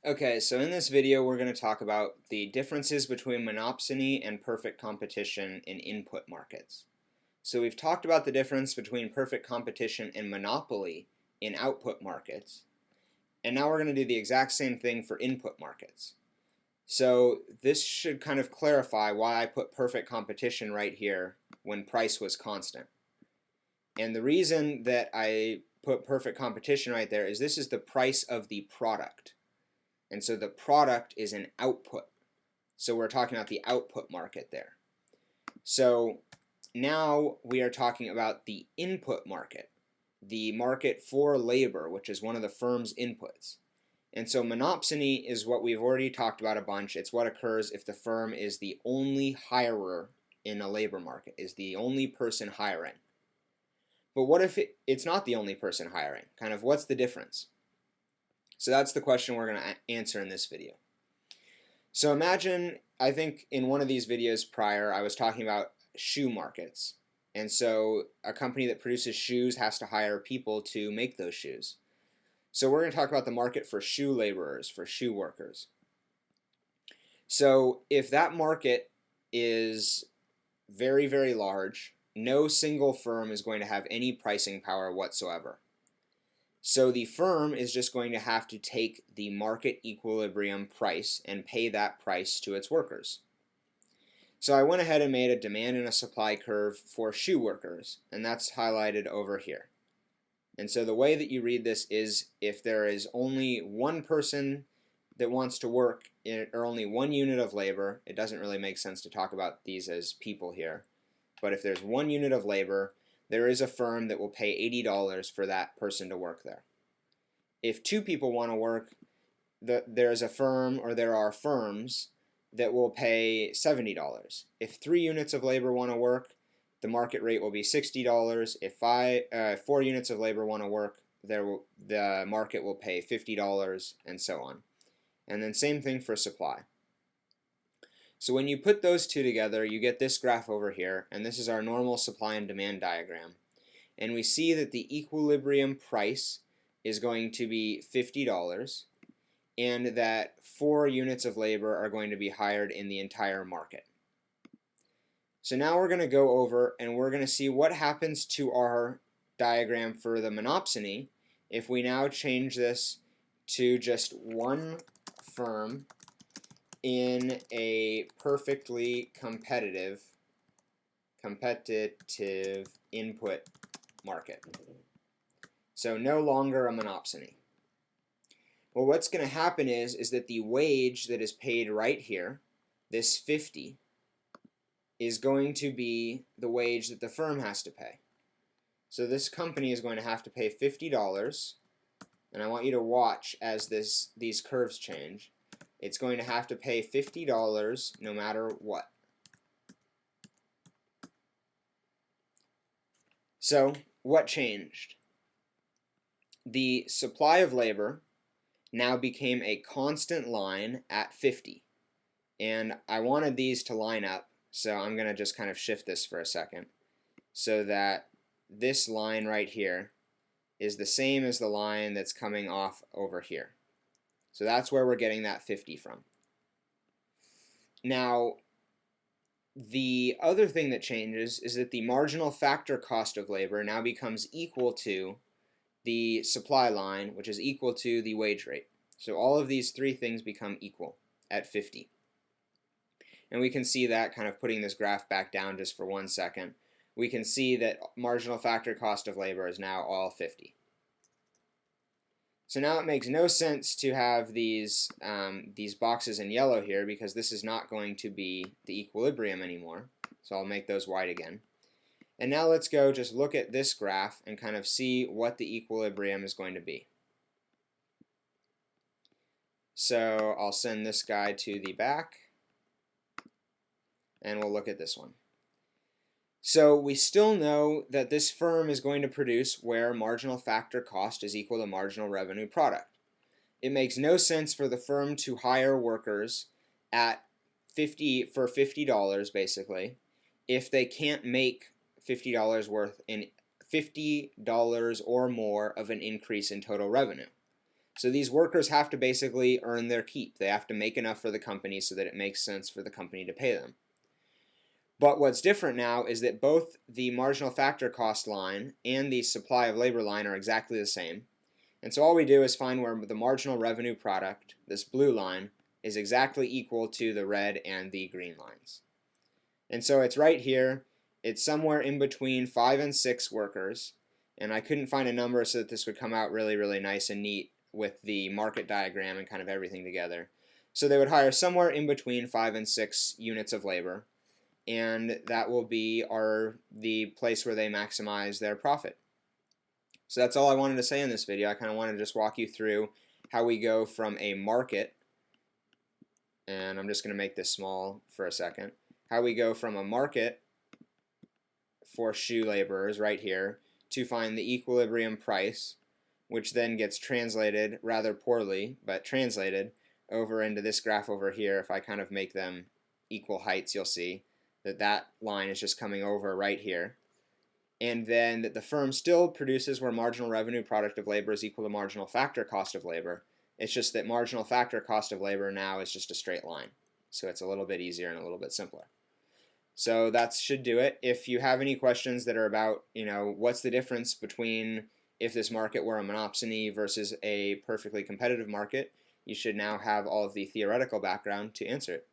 Okay, so in this video we're going to talk about the differences between monopsony and perfect competition in input markets. So we've talked about the difference between perfect competition and monopoly in output markets, and now we're going to do the exact same thing for input markets. So this should kind of clarify why I put perfect competition right here when price was constant. And the reason that I put perfect competition right there is this is the price of the product. And so the product is an output. So we're talking about the output market there. So now we are talking about the input market, the market for labor, which is one of the firm's inputs. And so monopsony is what we've already talked about a bunch. It's what occurs if the firm is the only hirer in a labor market, is the only person hiring. But what if it's not the only person hiring? Kind of what's the difference? So that's the question we're going to answer in this video. So imagine, I think in one of these videos prior, I was talking about shoe markets. And so a company that produces shoes has to hire people to make those shoes. So we're going to talk about the market for shoe laborers, for shoe workers. So if that market is very, very large, no single firm is going to have any pricing power whatsoever. So the firm is just going to have to take the market equilibrium price and pay that price to its workers. So I went ahead and made a demand and a supply curve for shoe workers, and that's highlighted over here. And so the way that you read this is if there is only one person that wants to work or only one unit of labor, it doesn't really make sense to talk about these as people here, but if there's one unit of labor, there is a firm that will pay $80 for that person to work there. If two people want to work, there's a firm or there are firms that will pay $70. If 3 units of labor want to work, the market rate will be $60. If 4 units of labor want to work, the market will pay $50 and so on. And then same thing for supply. So when you put those two together, you get this graph over here, and this is our normal supply and demand diagram. And we see that the equilibrium price is going to be $50, and that 4 units of labor are going to be hired in the entire market. So now we're going to go over and we're going to see what happens to our diagram for the monopsony if we now change this to just one firm in a perfectly competitive input market. So no longer a monopsony. Well, what's going to happen is that the wage that is paid right here, this 50, is going to be the wage that the firm has to pay. So this company is going to have to pay $50, and I want you to watch as these curves change. It's going to have to pay $50 no matter what. So what changed? The supply of labor now became a constant line at 50. And I wanted these to line up, so I'm going to just kind of shift this for a second so that this line right here is the same as the line that's coming off over here. So that's where we're getting that 50 from. Now, the other thing that changes is that the marginal factor cost of labor now becomes equal to the supply line, which is equal to the wage rate. So all of these three things become equal at 50. And we can see that, kind of putting this graph back down just for 1 second, we can see that marginal factor cost of labor is now all 50. So now it makes no sense to have these boxes in yellow here because this is not going to be the equilibrium anymore. So I'll make those white again. And now let's go just look at this graph and kind of see what the equilibrium is going to be. So I'll send this guy to the back, and we'll look at this one. So we still know that this firm is going to produce where marginal factor cost is equal to marginal revenue product. It makes no sense for the firm to hire workers at $50 basically if they can't make $50 worth in $50 or more of an increase in total revenue. So these workers have to basically earn their keep. They have to make enough for the company so that it makes sense for the company to pay them. But what's different now is that both the marginal factor cost line and the supply of labor line are exactly the same. And so all we do is find where the marginal revenue product, this blue line, is exactly equal to the red and the green lines. And so it's right here. It's somewhere in between 5 and 6 workers. And I couldn't find a number so that this would come out really, really nice and neat with the market diagram and kind of everything together. So they would hire somewhere in between 5 and 6 units of labor, and that will be the place where they maximize their profit. So that's all I wanted to say in this video. I kind of wanted to just walk you through how we go from a market, and I'm just going to make this small for a second, how we go from a market for shoe laborers right here to find the equilibrium price, which then gets translated rather poorly, but translated over into this graph over here. If I kind of make them equal heights, you'll see that that line is just coming over right here. And then that the firm still produces where marginal revenue product of labor is equal to marginal factor cost of labor. It's just that marginal factor cost of labor now is just a straight line. So it's a little bit easier and a little bit simpler. So that should do it. If you have any questions that are about, what's the difference between if this market were a monopsony versus a perfectly competitive market, you should now have all of the theoretical background to answer it.